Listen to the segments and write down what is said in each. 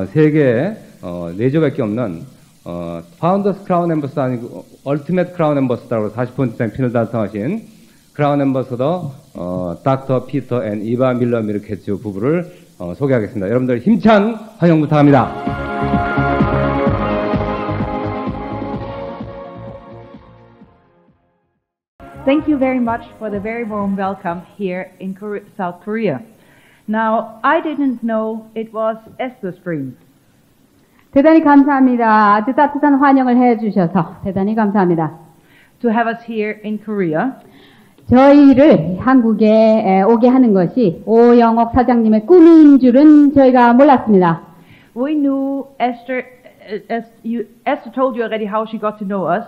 세계 4조밖에 없는 파운더스 크라운 엠버서 아니고 얼티메트 크라운 엠버서라고 40% 핀을 달성하신 크라운 엠버서더 닥터 피터 앤 이바 밀러 미르케츠 부부를 소개하겠습니다. 여러분들 힘찬 환영 부탁합니다. Thank you very much for the very warm welcome here in South Korea. Now, I didn't know it was Esther Spring. 대단히 감사합니다. 아주 따뜻한 환영을 해주셔서 대단히 감사합니다. To have us here in Korea. 저희를 한국에 오게 하는 것이 오영옥 사장님의 꿈인 줄은 저희가 몰랐습니다. We knew Esther told you already how she got to know us.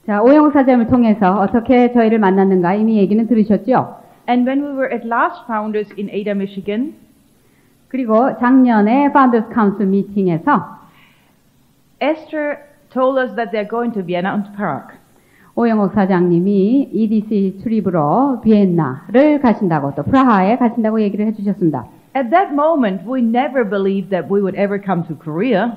자, 오영옥 사장님을 통해서 어떻게 저희를 만났는가 이미 얘기는 들으셨죠? And when we were at last Founders in Ada, Michigan, 그리고 작년에 Founders Council 미팅에서 Esther told us that they're going to Vienna and Prague. 오영옥 사장님이 EDC 출입으로 비엔나를 가신다고 또 프라하에 가신다고 얘기를 해주셨습니다. At that moment, we never believed that we would ever come to Korea.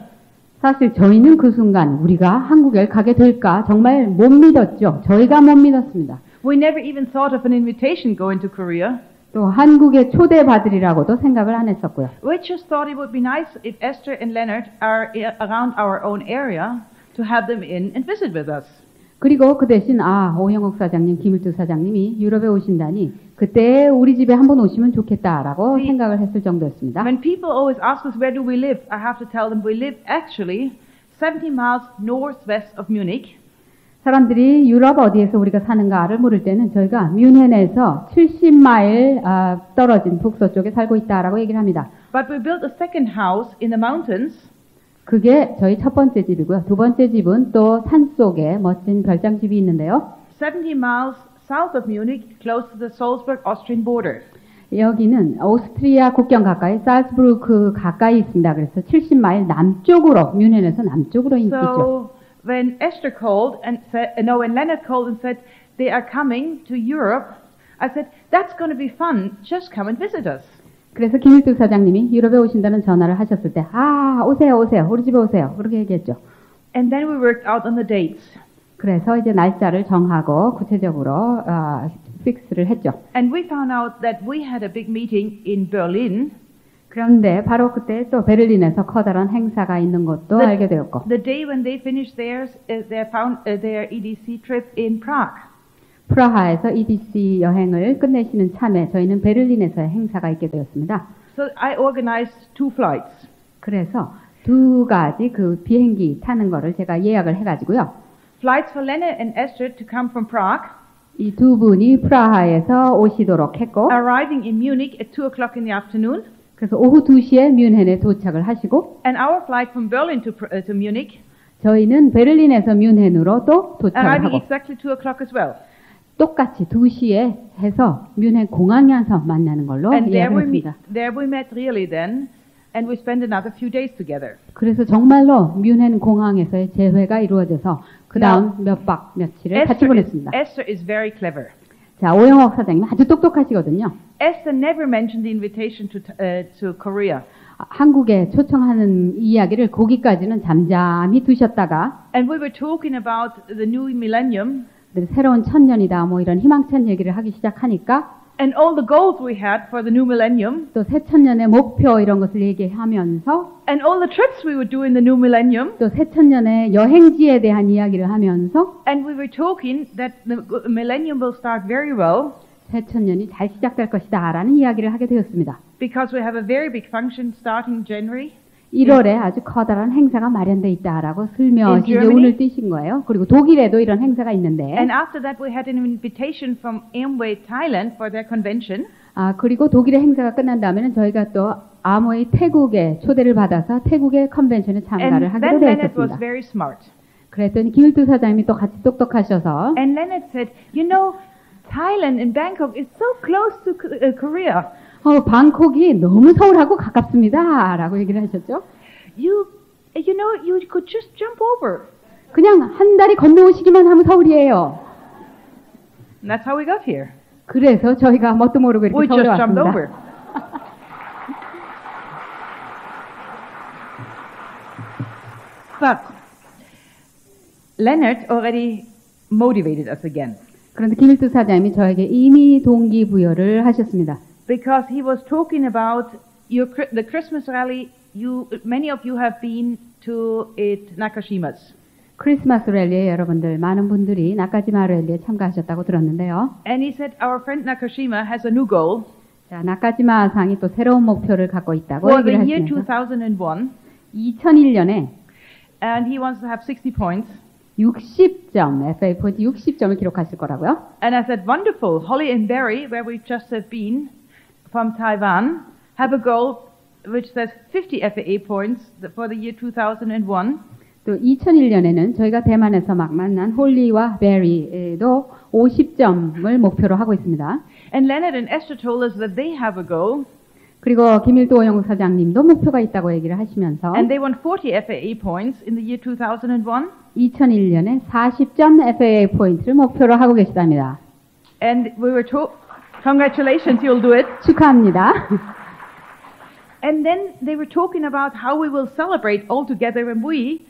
사실 저희는 그 순간 우리가 한국에 가게 될까 정말 못 믿었죠. 저희가 못 믿었습니다. We never even thought of an invitation going to Korea. 또 한국에 초대받으리라고도 생각을 안 했었고요. We just thought it would be nice if Esther and Leonard are around our own area to have them in and visit with us. 그리고 그 대신 오영옥 사장님, 김일두 사장님이 유럽에 오신다니 그때 우리 집에 한번 오시면 좋겠다라고 생각을 했을 정도였습니다. When people always ask us where do we live, I have to tell them we live actually 70 miles northwest of Munich. 사람들이 유럽 어디에서 우리가 사는가를 물을 때는 저희가 뮌헨에서 70마일 떨어진 북서쪽에 살고 있다라고 얘기를 합니다. But we built a second house in the mountains. 그게 저희 첫 번째 집이고요. 두 번째 집은 또 산속에 멋진 별장집이 있는데요. 70 miles south of Munich, close to the Salzburg-Austrian border. 여기는 오스트리아 국경 가까이 살츠부르크 가까이 있습니다. 그래서 70마일 남쪽으로 뮌헨에서 남쪽으로 있죠. So when Esther called and said, when Leonard called and said they are coming to Europe, I said that's going to be fun. Just come and visit us. 그래서 김일두 사장님이 유럽에 오신다는 전화를 하셨을 때, 오세요, 우리 집에 오세요. 그렇게 얘기했죠. And then we worked out on the dates. 그래서 이제 날짜를 정하고 구체적으로 픽스를 했죠. And we found out that we had a big meeting in Berlin. 그런데 바로 그때 또 베를린에서 커다란 행사가 있는 것도 알게 되었고. The day when they finished their EDC trip in Prague. 프라하에서 EDC 여행을 끝내시는 참에 저희는 베를린에서의 행사가 있게 되었습니다. So I organized 2 flights. 그래서 2가지 그 비행기 타는 거를 제가 예약을 해가지고요. Flights for Leonard and Esther to come from Prague. 이 두 분이 프라하에서 오시도록 했고. Arriving in Munich at 2 o'clock in the afternoon. 그래서 오후 2시에 뮌헨에 도착을 하시고. And our flight from Berlin to Munich. 저희는 베를린에서 뮌헨으로 또 도착을 arriving 하고. exactly 2 o'clock as well. 똑같이 2시에 해서 뮌헨 공항에서 만나는 걸로 예약했습니다. There we met really then, and we spent another few days together. 그래서 정말로 뮌헨 공항에서의 재회가 이루어져서 그 다음 몇 박 며칠을 같이 보냈습니다. Esther is very clever. 자, 오영옥 사장님 아주 똑똑하시거든요. Esther never mentioned the invitation to Korea. 한국에 초청하는 이야기를 거기까지는 잠잠히 두셨다가 And we were talking about the new millennium. 새로운 천년이다 뭐 이런 희망찬 얘기를 하기 시작하니까 And all the goals we had for the new millennium. 또 새 천년의 목표 이런 것을 얘기하면서 And all the trips we would do in the new millennium. 또 새 천년의 여행지에 대한 이야기를 하면서 And we were talking that the millennium will start very well. 새 천년이 잘 시작될 것이다라는 이야기를 하게 되었습니다. Because we have a very big function starting January. 1월에 아주 커다란 행사가 마련돼 있다라고 슬며시 이제 운을 띄신 거예요. 그리고 독일에도 이런 행사가 있는데. And after that we had an invitation from Amway Thailand for their convention. 그리고 독일의 행사가 끝난 다음에는 저희가 또 아모이 태국에 초대를 받아서 태국의 컨벤션에 참가를 하기로 되었습니다. Leonard was very smart. 그랬더니 김일두 사장님이 또 같이 똑똑하셔서. And Leonard said, you know, Thailand and Bangkok is so close to Korea. 방콕이 너무 서울하고 가깝습니다. 라고 얘기를 하셨죠. You know, you could just jump over. 그냥 한 다리 건너오시기만 하면 서울이에요. And that's how we got here. 그래서 저희가 뭣도 모르고 이렇게 서울에 왔습니다. We just jumped over. but Leonard already motivated us again. 그런데 김일두 사장님이 저에게 이미 동기부여를 하셨습니다. Because he was talking about the Christmas rally. Many of you have been to it Nakashima's. 크리스마스 랠리에 여러분들 많은 분들이 나카지마 랠리에 참가하셨다고 들었는데요. And he said our friend Nakashima has a new goal. 자, 나카지마 상이 또 새로운 목표를 갖고 있다고 For the 얘기를 year 하시면서 2001, 2001년에 and he wants to have 60 points. 60점, FA 포인트 60점을 기록하실 거라고요. And I said, wonderful. Holly and Barry, where we just have been from Taiwan, have a goal which says 50 FAA points for the year 2001. 또 2001년에는 저희가 대만에서 막 만난 홀리와 베리도 50점을 목표로 하고 있습니다. And Leonard and Esther told us that they have a goal. 그리고 김일도 오영우 사장님도 목표가 있다고 얘기를 하시면서 And they want 40 FAA points in the year 2001. 2001년에 40점 FAA 포인트를 목표로 하고 계시답니다. And we were told, congratulations, you'll do it. 축하합니다. And then they were talking about how we will celebrate all together when we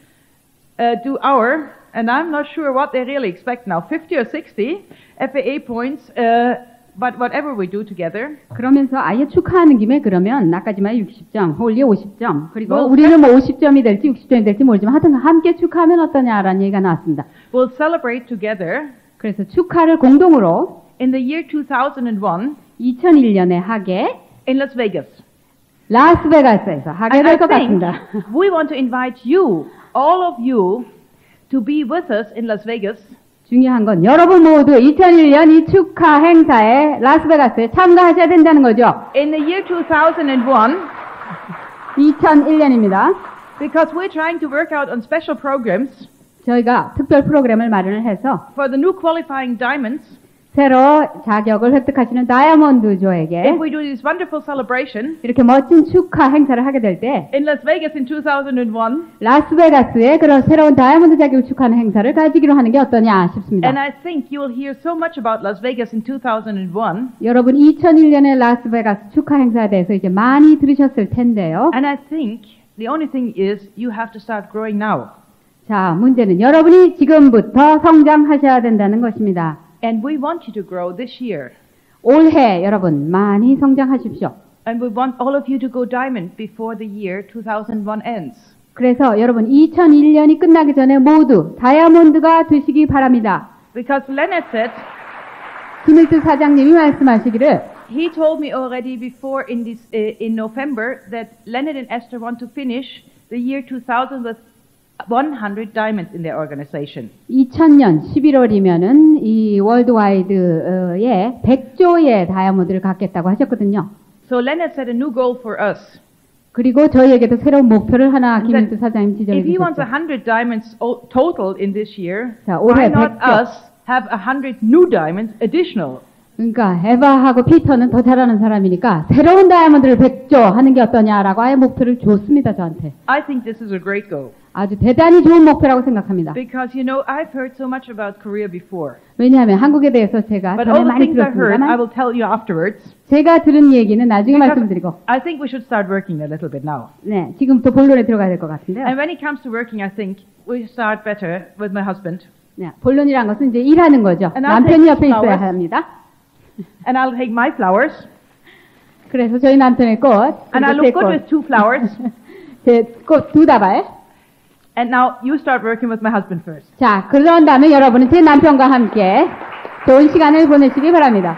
do our, and I'm not sure what they really expect now, 50 or 60 FAA points, but whatever we do together. 그러면서 아예 축하하는 김에 그러면 나까지만 60점, 홀리 50점, 그리고 Well, 우리는 뭐 50점이 될지 60점이 될지 모르지만 하여튼 함께 축하하면 어떠냐라는 얘기가 나왔습니다. We'll celebrate together 그래서 축하를 공동으로 in the year 2001 2001년에 하게 in Las Vegas. 라스베가스에서 하게 And 될 I 것 think 같습니다. we want to invite you, all of you, to be with us in Las Vegas. 중요한 건 여러분 모두 2001년 이 축하 행사에 라스베가스에 참가하셔야 된다는 거죠. In the year 2001, 2001년입니다. because we're trying to work out on special programs 저희가 특별 프로그램을 마련을 해서 for the new qualifying diamonds. 새로 자격을 획득하시는 다이아몬드조에게 If we do this wonderful celebration 이렇게 멋진 축하 행사를 하게 될 때 in Las Vegas in 2001, 라스베가스에 그런 새로운 다이아몬드 자격을 축하하는 행사를 가지기로 하는 게 어떠냐 싶습니다. and I think you will hear so much about Las Vegas in 2001. 여러분 2001년에 라스베가스 축하 행사에 대해서 이제 많이 들으셨을 텐데요. And I think the only thing is you have to start growing now. 자, 문제는 여러분이 지금부터 성장하셔야 된다는 것입니다. And we want you to grow this year. 올해 여러분 많이 성장하십시오. And we want all of you to go diamond before the year 2001 ends. 그래서 여러분 2001년이 끝나기 전에 모두 다이아몬드가 되시기 바랍니다. Because Leonard said, 김일두 사장님이 말씀하시기를 he told me already before in November that Leonard and Esther want to finish the year 2000 with 100 diamonds in their organization. 2000년 11월이면은 이 월드와이드의 100조의 다이아몬드를 갖겠다고 하셨거든요. So Leonard set a new goal for us. 그리고 저희에게도 새로운 목표를 하나 And 김일두 that 사장님 지적해 if he wants 주셨어요. 100 diamonds total in this year, 자, why 올해 not 100조. us have 100 new diamonds additional? 그러니까 에바하고 피터는 더 잘하는 사람이니까 새로운 다이아몬드를 100조 하는 게 어떠냐라고 아예 목표를 줬습니다, 저한테. I think this is a great goal. 아주 대단히 좋은 목표라고 생각합니다. Because, you know, I've heard so much about Korea before. 왜냐하면 한국에 대해서 제가 But 전에 all the 많이 things I heard, I 들었습니다만 will tell you afterwards. 제가 들은 얘기는 나중에 Because 말씀드리고 I think we should start working a little bit now. 네, 지금부터 본론에 들어가야 될 것 같은데요. And when it comes to working, I think we start better with my husband. 네, 본론이란 것은 이제 일하는 거죠. And I'll 남편이 take 옆에 있어야 flowers. 합니다. And I'll take my flowers. 그래서 저희 남편의 꽃, And I 그리고 제 look good with 2 flowers. 제 꽃 두 다발. And now you start working with my husband first. 자, 그런 다음에 여러분은 제 남편과 함께 좋은 시간을 보내시기 바랍니다.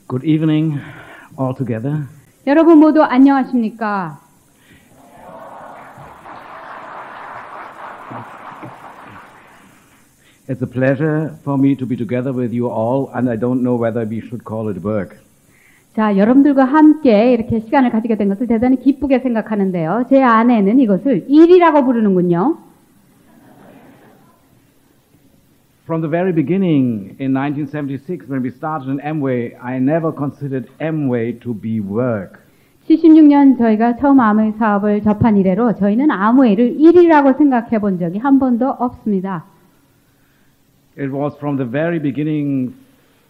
Good evening, all together. 여러분 모두 안녕하십니까? It's a pleasure for me to be together with you all, and I don't know whether we should call it work. 자, 여러분들과 함께 이렇게 시간을 가지게 된 것을 대단히 기쁘게 생각하는데요. 제 아내는 이것을 일이라고 부르는군요. From the very beginning in 1976, when we started in Amway, I never considered Amway to be work. 76년 저희가 처음 아무웨이 사업을 접한 이래로 저희는 아무웨이를 일이라고 생각해 본 적이 한 번도 없습니다. It was from the very beginning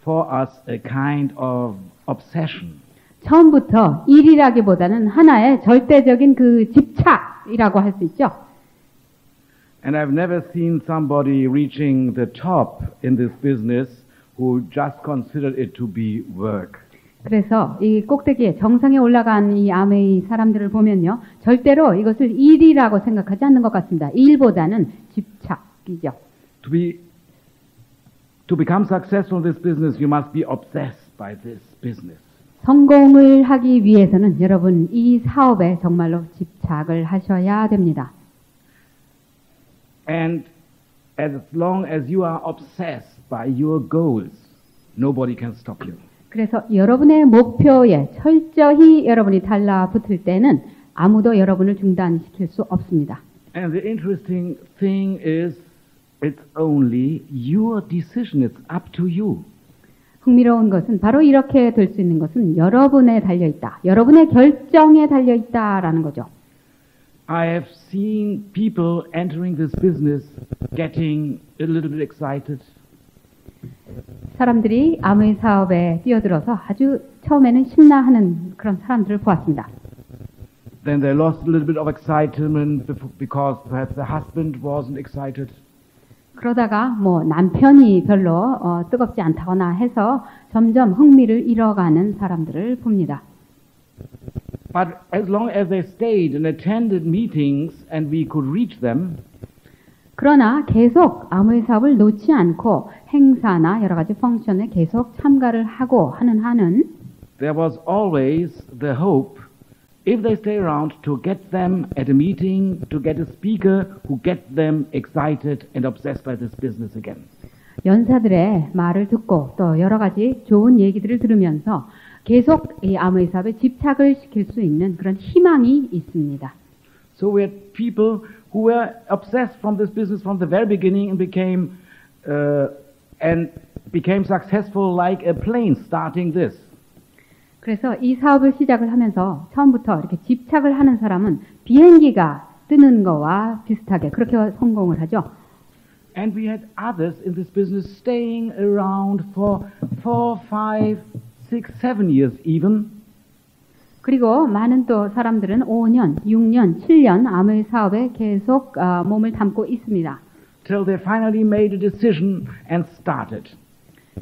for us a kind of obsession. 처음부터 일이라기보다는 하나의 절대적인 그 집착이라고 할 수 있죠. And I've never seen somebody reaching the top in this business who just considered it to be work. 그래서 이 꼭대기에 정상에 올라간 이 아메이 사람들을 보면요. 절대로 이것을 일이라고 생각하지 않는 것 같습니다. 일보다는 집착이죠. To become successful in this business, you must be obsessed by this business. 성공을 하기 위해서는 여러분 이 사업에 정말로 집착을 하셔야 됩니다. And as long as you are obsessed by your goals, nobody can stop you. 그래서 여러분의 목표에 철저히 여러분이 달라붙을 때는 아무도 여러분을 중단시킬 수 없습니다. And the interesting thing is it's only your decision. It's up to you. 흥미로운 것은 바로 이렇게 될 수 있는 것은 여러분에 달려있다. 여러분의 결정에 달려있다라는 거죠. I have seen people entering this business getting a little bit excited. 사람들이 아메이 사업에 뛰어들어서 아주 처음에는 신나하는 그런 사람들을 보았습니다. Then they lost a little bit of excitement because perhaps the husband wasn't excited. 그러다가 뭐 남편이 별로 뜨겁지 않다거나 해서 점점 흥미를 잃어가는 사람들을 봅니다. But as long as they stayed and attended meetings and we could reach them, 그러나 계속 아메이 사업을 놓지 않고 행사나 여러 가지 펑션에 계속 참가를 하고 하는 한은 there was always the hope, if they stay around, to get them at a meeting, to get a speaker who get them excited and obsessed by this business again. 연사들의 말을 듣고 또 여러 가지 좋은 얘기들을 들으면서 계속 이 아메이 사업에 집착을 시킬 수 있는 그런 희망이 있습니다. So we had people who were obsessed from this business from the very beginning and became successful like a plane starting this. 그래서 이 사업을 시작을 하면서 처음부터 이렇게 집착을 하는 사람은 비행기가 뜨는 거와 비슷하게 그렇게 성공을 하죠. And we had others in this business staying around for 4, 5, 6, 7 years even. 그리고 많은 또 사람들은 5년, 6년, 7년 아메이 사업에 계속 몸을 담고 있습니다. Till they finally made a decision and started.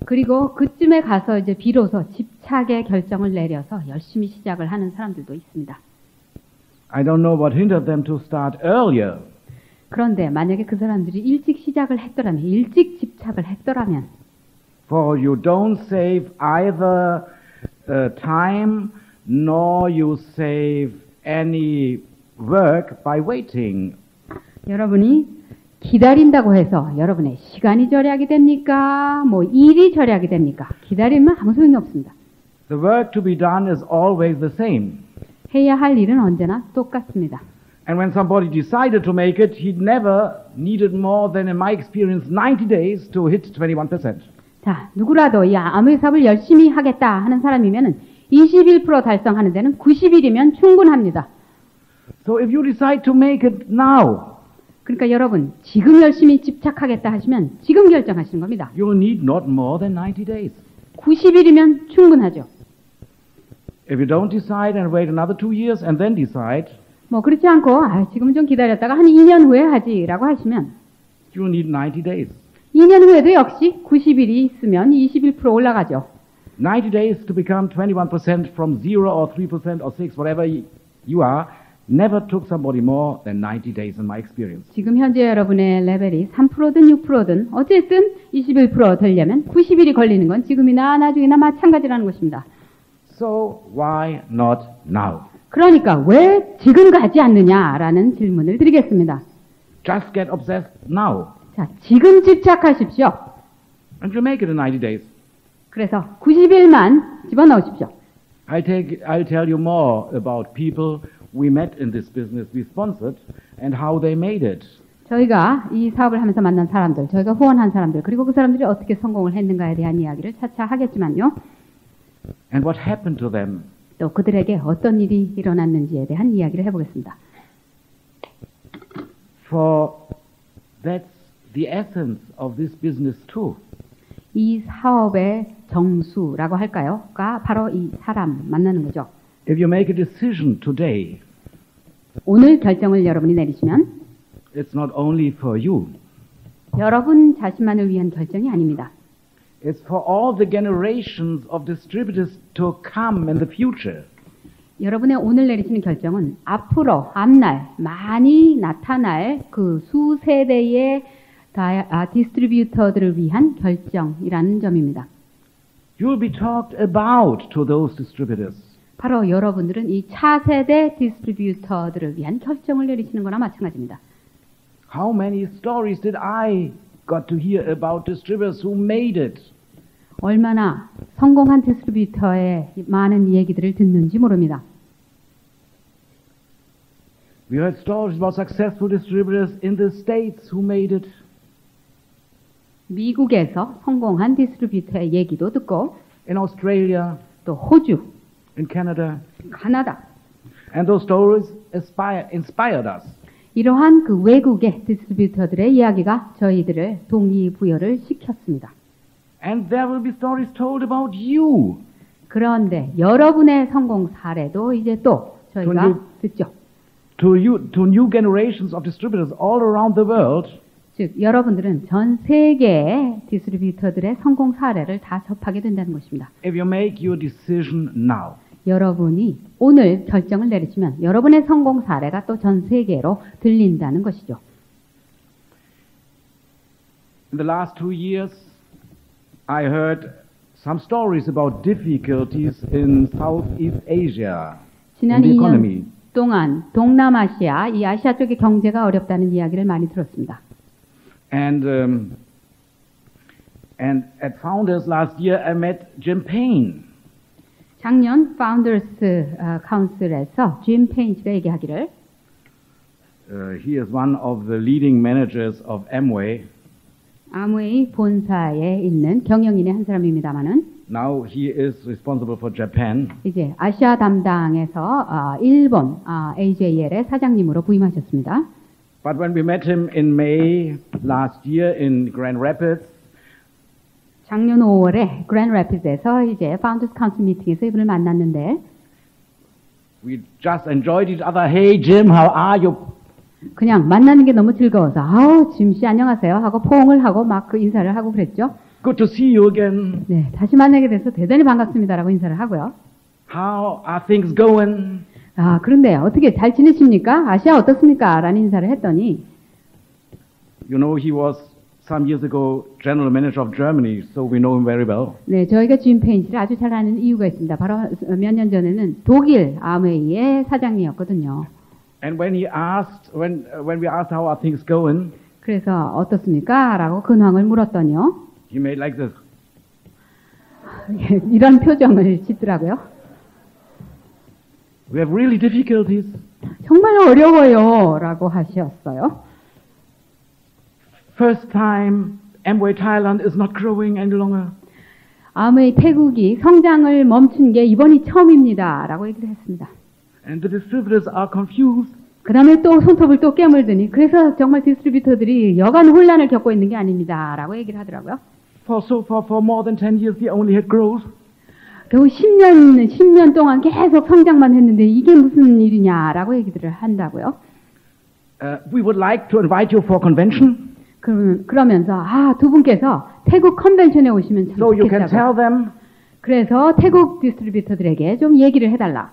그리고 그쯤에 가서 이제 비로소 집착의 결정을 내려서 열심히 시작을 하는 사람들도 있습니다. I don't know what hindered them to start earlier. 그런데 만약에 그 사람들이 일찍 시작을 했더라면, 일찍 집착을 했더라면 For you don't save either time nor you save any work by waiting. 여러분이 기다린다고 해서 여러분의 시간이 절약이 됩니까? 뭐 일이 절약이 됩니까? 기다리면 아무 소용이 없습니다. The work to be done is always the same. 해야 할 일은 언제나 똑같습니다. And when somebody decided to make it, he never needed more than, in my experience, 90 days to hit 21%. 자, 누구라도 이 아메이 사업을 열심히 하겠다 하는 사람이면은 21% 달성하는 데는 90일이면 충분합니다. So if you decide to make it now, 그러니까 여러분 지금 열심히 집착하겠다 하시면 지금 결정하시는 겁니다. you will need not more than 90 days. 90일이면 충분하죠. If you don't decide and wait another 2 years and then decide, 뭐 그렇지 않고 지금 좀 기다렸다가 한 2년 후에 하지라고 하시면 you will need 90 days. 2년 후에도 역시 90일이 있으면 21% 올라가죠. 90 days to become 21% from 0 or 3% or 6, whatever you are, never took somebody more than 90 days in my experience. 지금 현재 여러분의 레벨이 3%든 6%든 어쨌든 21% 되려면 90일이 걸리는 건 지금이나 나중이나 마찬가지라는 것입니다. So why not now? 그러니까 왜 지금 가지 않느냐라는 질문을 드리겠습니다. Just get obsessed now. 자, 지금 집착하십시오. And you'll make it in 90 days. 그래서 90일만 집어넣으십시오. I'll tell you more about people we met in this business we sponsored and how they made it. 저희가 이 사업을 하면서 만난 사람들, 저희가 후원한 사람들, 그리고 그 사람들이 어떻게 성공을 했는가에 대한 이야기를 차차 하겠지만요. And what happened to them. 또 그들에게 어떤 일이 일어났는지에 대한 이야기를 해보겠습니다. For that's the essence of this business too. 이 사업의 정수라고 할까요?가 바로 이 사람 만나는 거죠. If you make a decision today, 오늘 결정을 여러분이 내리시면 it's not only for you. 여러분 자신만을 위한 결정이 아닙니다. It's for all the generations of distributors to come in the future. 여러분의 오늘 내리시는 결정은 앞으로 앞날 많이 나타날 그 수세대의 디스트리뷰터들을 위한 결정이라는 점입니다. You'll be talked about to those distributors. 바로 여러분들은 이 차세대 디스트리뷰터들을 위한 결정을 내리시는 거나 마찬가지입니다. How many stories did I got to hear about distributors who made it? 얼마나 성공한 디스트리뷰터의 많은 얘기들을 듣는지 모릅니다. We heard stories about successful distributors in the States who made it. 미국에서 성공한 디스트리뷰터의 얘기도 듣고 In Australia, 또 호주, in Canada. 가나다 And those stories inspired us. 이러한 그 외국의 디스트리뷰터들의 이야기가 저희들을 동기부여를 시켰습니다. And there will be stories told about you. 그런데 여러분의 성공 사례도 이제 또 저희가 듣죠. To new generations of distributors all around the world. 즉 여러분들은 전 세계의 디스트리뷰터들의 성공 사례를 다 접하게 된다는 것입니다. If you make your decision now. 여러분이 오늘 결정을 내리시면 여러분의 성공 사례가 또 전 세계로 들린다는 것이죠. In the last 2 years, I heard some stories about difficulties in Southeast Asia 지난 in the 2년 economy. 동안 동남아시아, 이 아시아 쪽의 경제가 어렵다는 이야기를 많이 들었습니다. And at Founders last year, I met Jim Payne. 작년 파운더스 카운슬에서 짐 페인 씨가 얘기하기를 He is one of the leading managers of Amway. 아무웨이 본사에 있는 경영인의 한 사람입니다만은 Now he is responsible for Japan. 이제 아시아 담당에서 일본 AJL의 사장님으로 부임하셨습니다. But when we met him in May last year in Grand Rapids, 작년 5월에 그랜드 래피드에서 이제 파운더스 카운슬 미팅에서 이분을 만났는데 we just enjoyed each other. Hey Jim, how are you? 그냥 만나는 게 너무 즐거워서 아우 짐 씨 안녕하세요 하고 포옹을 하고 막 그 인사를 하고 그랬죠. Good to see you again. 네, 다시 만나게 돼서 대단히 반갑습니다라고 인사를 하고요. How are things going? 그런데 어떻게 잘 지내십니까? 아시아 어떻습니까? 라는 인사를 했더니 You know, he was some years ago general manager of Germany, so we know him very well. 네, 저희가 짐 페인 씨를 아주 잘 아는 이유가 있습니다. 바로 몇 년 전에는 독일 아메이의 사장이었거든요. And when he asked, when we asked how are things going, 그래서 어떻습니까? 라고 근황을 물었더니요. he made like this. 이런 표정을 짓더라고요. We have really difficulties. 정말 어려워요. 라고 하셨어요. First time Amway Thailand is not growing any longer. 아메이 태국이 성장을 멈춘 게 이번이 처음입니다. 라고 얘기를 했습니다. And the distributors are confused. 그 다음에 또 손톱을 또 깨물더니 그래서 정말 디스트리뷰터들이 여간 혼란을 겪고 있는 게 아닙니다. 라고 얘기를 하더라고요. For more than 10 years, we only had growth. 겨우 10년 동안 계속 성장만 했는데 이게 무슨 일이냐라고 얘기들을 한다고요. We would like to invite you for convention. 그러면서 두 분께서 태국 컨벤션에 오시면 참 So you can tell 좋겠다고. them, 그래서 태국 디스트리뷰터들에게 좀 얘기를 해달라.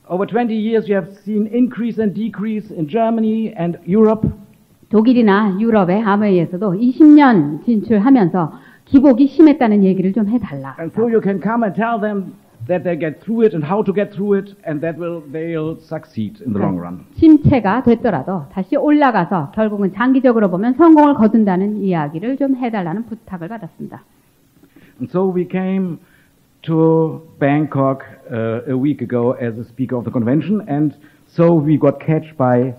over 20 years you have seen increase and decrease in Germany and Europe. 독일이나 유럽의 아메이에서도 20년 진출하면서 기복이 심했다는 얘기를 좀 해달라. And so you can come and tell them that they get through it and how to get through it, and they'll succeed in the long run. 침체가 됐더라도 다시 올라가서 결국은 장기적으로 보면 성공을 거둔다는 이야기를 좀 해달라는 부탁을 받았습니다. And so we came to Bangkok a week ago as a speaker of the convention, and so we got catched by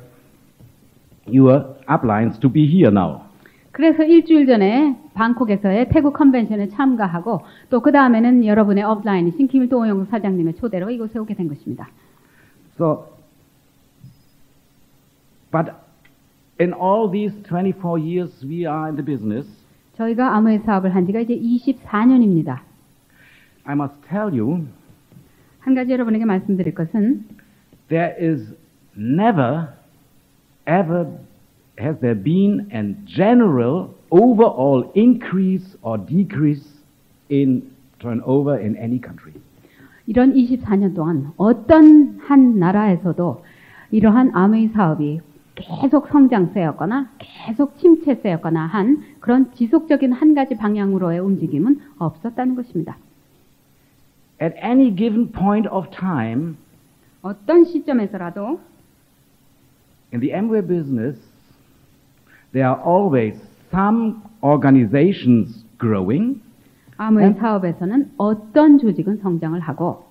your uplines to be here now. 그래서 일주일 전에 방콕에서의 태국 컨벤션에 참가하고 또 그 다음에는 여러분의 업라인이신 김도영 사장님의 초대로 이곳에 오게 된 것입니다. So, but in all these 24 years we are in the business, 저희가 아무웨이 사업을 한 지가 이제 24년입니다. I must tell you, 한 가지 여러분에게 말씀드릴 것은 there is never, ever has there been a general overall increase or decrease in turnover in any country. 이런 24년 동안 어떤 한 나라에서도 이러한 아메이 사업이 계속 성장세였거나 계속 침체세였거나 한 그런 지속적인 한 가지 방향으로의 움직임은 없었다는 것입니다. At any given point of time, 어떤 시점에서라도 in the Amway business, there are always some organizations growing 아무웨이 사업에서는 어떤 조직은 성장을 하고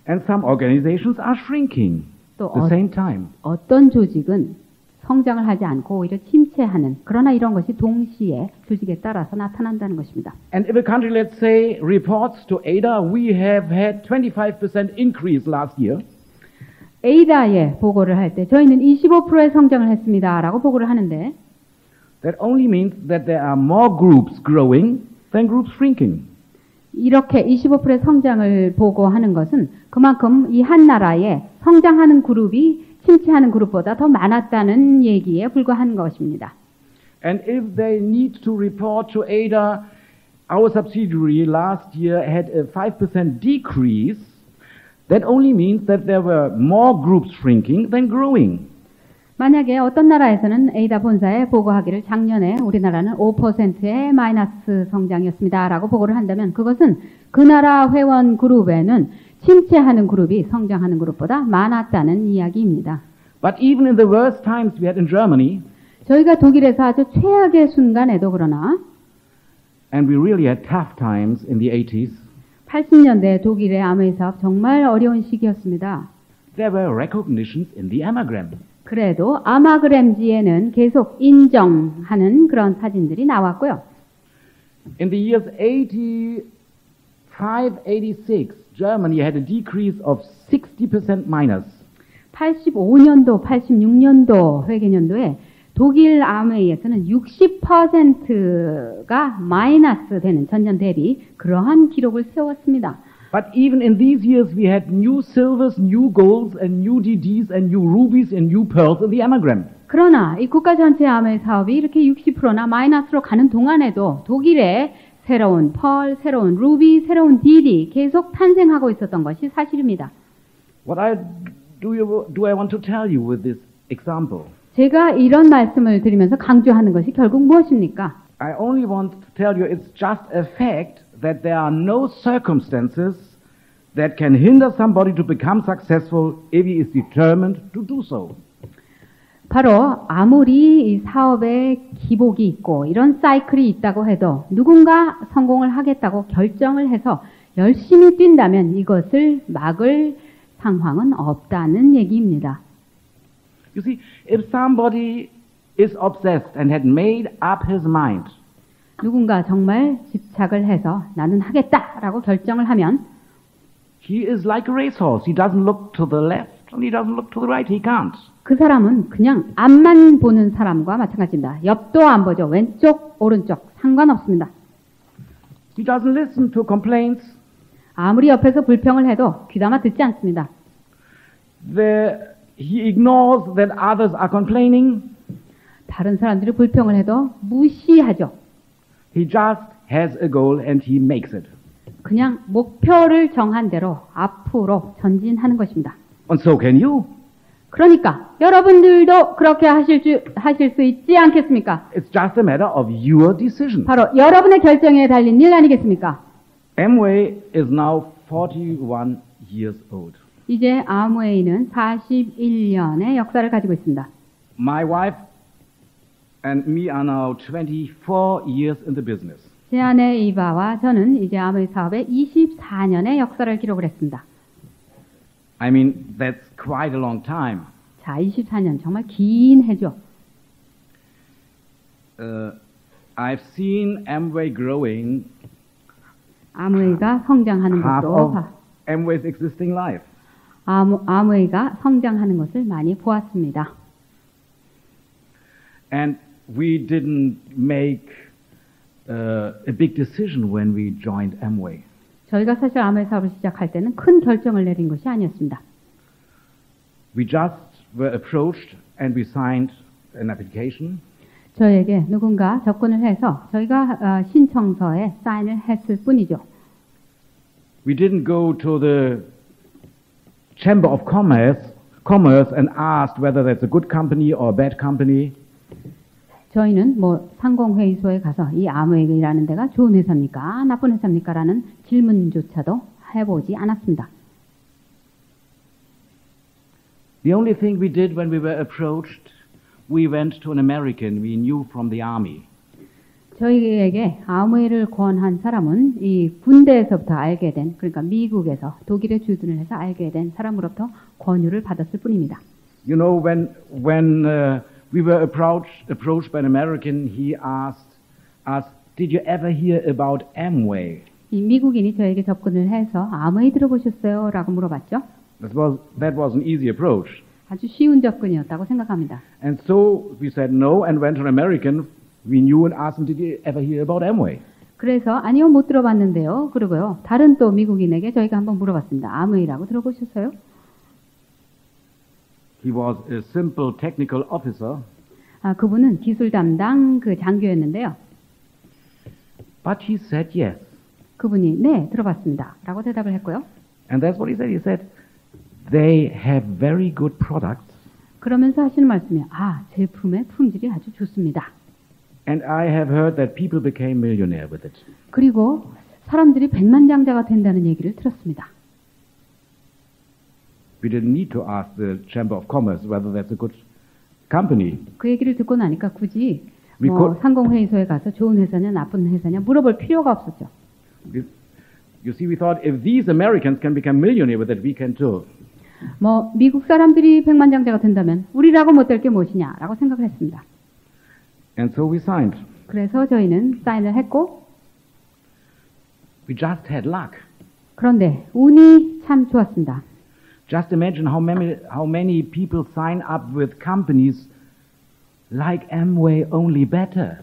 and some organizations are shrinking 또 at the same time. 어떤 조직은 성장을 하지 않고 오히려 침체하는 그러나 이런 것이 동시에 조직에 따라서 나타난다는 것입니다. And if a country, let's say, reports to ADA, we have had 25% increase last year, 에이다에 보고를 할 때 저희는 25%의 성장을 했습니다라고 보고를 하는데 that only means that there are more groups growing than groups shrinking. 이렇게 25%의 성장을 보고하는 것은 그만큼 이 한 나라에 성장하는 그룹이 침체하는 그룹보다 더 많았다는 얘기에 불과한 것입니다. And if they need to report to ADA, our subsidiary last year had a 5% decrease, that only means that there were more groups shrinking than growing. 만약에 어떤 나라에서는 에이다 본사에 보고하기를 작년에 우리나라는 5%의 마이너스 성장이었습니다라고 보고를 한다면 그것은 그 나라 회원 그룹에는 침체하는 그룹이 성장하는 그룹보다 많았다는 이야기입니다. But even in the worst times we had in Germany, 저희가 독일에서 아주 최악의 순간에도 그러나 and we really had tough times in the 80s, 80년대 독일의 아메이 사업 정말 어려운 시기였습니다. there were recognitions in the Amagram. 그래도 아마그램지에는 계속 인정하는 그런 사진들이 나왔고요. In the years 85, 86, Germany had a decrease of 60% minus. 85년도, 86년도 회계년도에 독일 아메이에서는 60%가 마이너스 되는 전년 대비 그러한 기록을 세웠습니다. But even in these years, we had new silvers, new golds, and new DDs, and new rubies, and new pearls in the Amagram. 그러나 이 국가 전체 아메이 사업이 이렇게 60%나 마이너스로 가는 동안에도 독일에 새로운 펄, 새로운 루비, 새로운 DD 계속 탄생하고 있었던 것이 사실입니다. What do I want to tell you with this example? 제가 이런 말씀을 드리면서 강조하는 것이 결국 무엇입니까? I only want to tell you it's just a fact that there are no circumstances that can hinder somebody to become successful if he is determined to do so. 바로 아무리 이 사업에 기복이 있고 이런 사이클이 있다고 해도 누군가 성공을 하겠다고 결정을 해서 열심히 뛴다면 이것을 막을 상황은 없다는 얘기입니다. You see, if somebody is obsessed and had made up his mind, 누군가 정말 집착을 해서 나는 하겠다라고 결정을 하면 he is like a racehorse. He doesn't look to the left and he doesn't look to the right. He can't. 그 사람은 그냥 앞만 보는 사람과 마찬가지입니다. 옆도 안 보죠. 왼쪽, 오른쪽 상관없습니다. He doesn't listen to complaints. 아무리 옆에서 불평을 해도 귀담아 듣지 않습니다. He ignores that others are complaining. 다른 사람들이 불평을 해도 무시하죠. He just has a goal and he makes it. 그냥 목표를 정한 대로 앞으로 전진하는 것입니다. And so can you. 그러니까 여러분들도 그렇게 하실 수 있지 않겠습니까? It's just a matter of your decision. 바로 여러분의 결정에 달린 일 아니겠습니까? Amway is now 41 years old. 이제 아무웨이는 41년의 역사를 가지고 있습니다. My wife and me are now 24 years in the business. 제 아내 이바와 저는 이제 아무웨이 사업에 24년의 역사를 기록을 했습니다. I mean, that's quite a long time. 자, 24년 정말 긴 해죠. I've seen Amway growing 아무웨이가 성장하는 half 것도 of Amway's existing life. 아무웨이가 성장하는 것을 많이 보았습니다. And we didn't make a big decision when we joined Amway. 저희가 사실 아무웨이 사업을 시작할 때는 큰 결정을 내린 것이 아니었습니다. We just were approached and we signed an application. 저에게 누군가 접근을 해서 저희가 신청서에 사인을 했을 뿐이죠. We didn't go to the Chamber of Commerce and asked whether that's a good company or a bad company. 저희는 뭐 상공회의소에 가서 이 아무웨이라는 데가 좋은 회사입니까? 나쁜 회사입니까? 라는 질문조차도 해보지 않았습니다. The only thing we did when we were approached, we went to an American we knew from the army. 저희에게 아무웨이를 권한 사람은 이 군대에서부터 알게 된, 그러니까 미국에서 독일에 주둔을 해서 알게 된 사람으로부터 권유를 받았을 뿐입니다. You know, when we were approached by an American, he asked us, "Did you ever hear about Amway?" 이 미국인이 저에게 접근을 해서 아무웨이 들어보셨어요? 라고 물어봤죠. That was an easy approach. 아주 쉬운 접근이었다고 생각합니다. And so we said no and went to an American we knew and asked him, "Did you ever hear about Amway?" 그래서 아니요, 못 들어봤는데요. 그러고요. 다른 또 미국인에게 저희가 한번 물어봤습니다. 아무웨이라고 들어보셨어요? He was a simple technical officer. 그분은 기술 담당 그 장교였는데요. But he said yes. 그분이 네, 들어봤습니다. 라고 대답을 했고요. And that's what he said. He said, they have very good products. 그러면서 하시는 말씀이 제품의 품질이 아주 좋습니다. And I have heard that people became millionaire with it. 그리고 사람들이 백만장자가 된다는 얘기를 들었습니다. We didn't need to ask the Chamber of Commerce whether that's a good company. 그 얘기를 듣고 나니까 굳이 We could- 상공회의소에 가서 좋은 회사냐 나쁜 회사냐 물어볼 필요가 없었죠. You see, we thought if these Americans can become millionaire with it, we can too. 미국 사람들이 백만장자가 된다면 우리라고 못될 게 무엇이냐라고 생각을 했습니다. And so we signed. 그래서 저희는 사인을 했고, We just had luck. 그런데 운이 참 좋았습니다. Just imagine how many people sign up with companies like Amway, only better.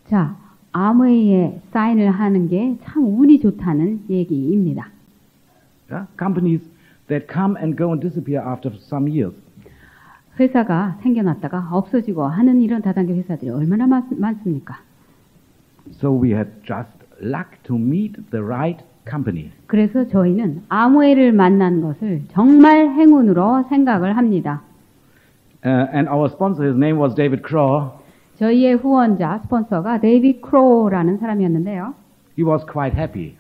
자, 아무웨이에 사인을 하는 게 참 운이 좋다는 얘기입니다. Yeah? Companies that come and go and disappear after some years. 회사가 생겨났다가 없어지고 하는 이런 다단계 회사들이 얼마나 많습니까? So we had just luck to meet the right company. 그래서 저희는 아무웨이를 만난 것을 정말 행운으로 생각을 합니다. And our sponsor, his name was David Crow. 저희의 후원자, 스폰서가 데이비드 크로우라는 사람이었는데요. He was quite happy.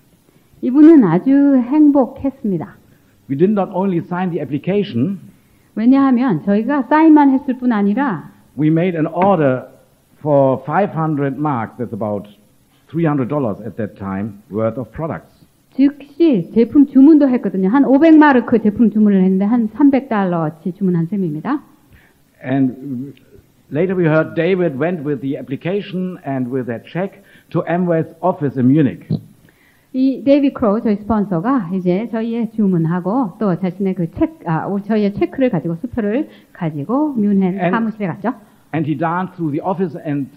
이분은 아주 행복했습니다. We did not only sign the application, 왜냐하면 저희가 사인만 했을 뿐 아니라 we made an order for 500 marks, that's about $300 at that time, worth of products. 즉시 제품 주문도 했거든요. 한 500마르크 제품 주문을 했는데 한 300달러치 주문한 셈입니다. And later we heard David went with the application and with that check to Amway's office in Munich. 이 데이비드 크로우 저희 스폰서가 이제 저희의 주문하고 또 자신의 저희의 체크를 가지고 수표를 가지고 뮌헨 사무실에 갔죠. And he danced through the office and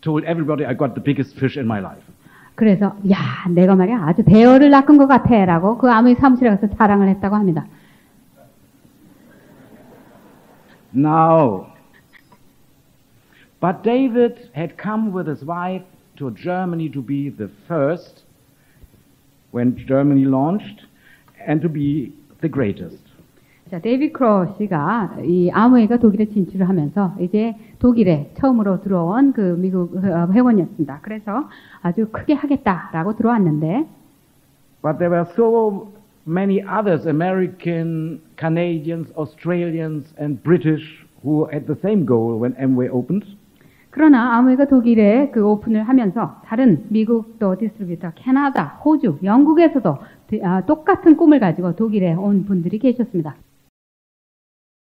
told everybody, I got the biggest fish in my life. 그래서 내가 말이야 아주 대어를 낚은 것 같아라고 그 아무웨이 사무실에 가서 자랑을 했다고 합니다. No. But David had come with his wife to Germany to be the first when Germany launched and to be the greatest. 자, 데이비드 크로우 씨가 이 아무웨이가 독일에 진출을 하면서 이제 독일에 처음으로 들어온 그 미국 회원이었습니다. 그래서 아주 크게 하겠다라고 들어왔는데 But there were so many others, American, Canadians, Australians and British who had the same goal when Amway opened. 그러나 아무웨이가 독일에 그 오픈을 하면서 다른 미국도 디스트리뷰터, 캐나다, 호주, 영국에서도 똑같은 꿈을 가지고 독일에 온 분들이 계셨습니다.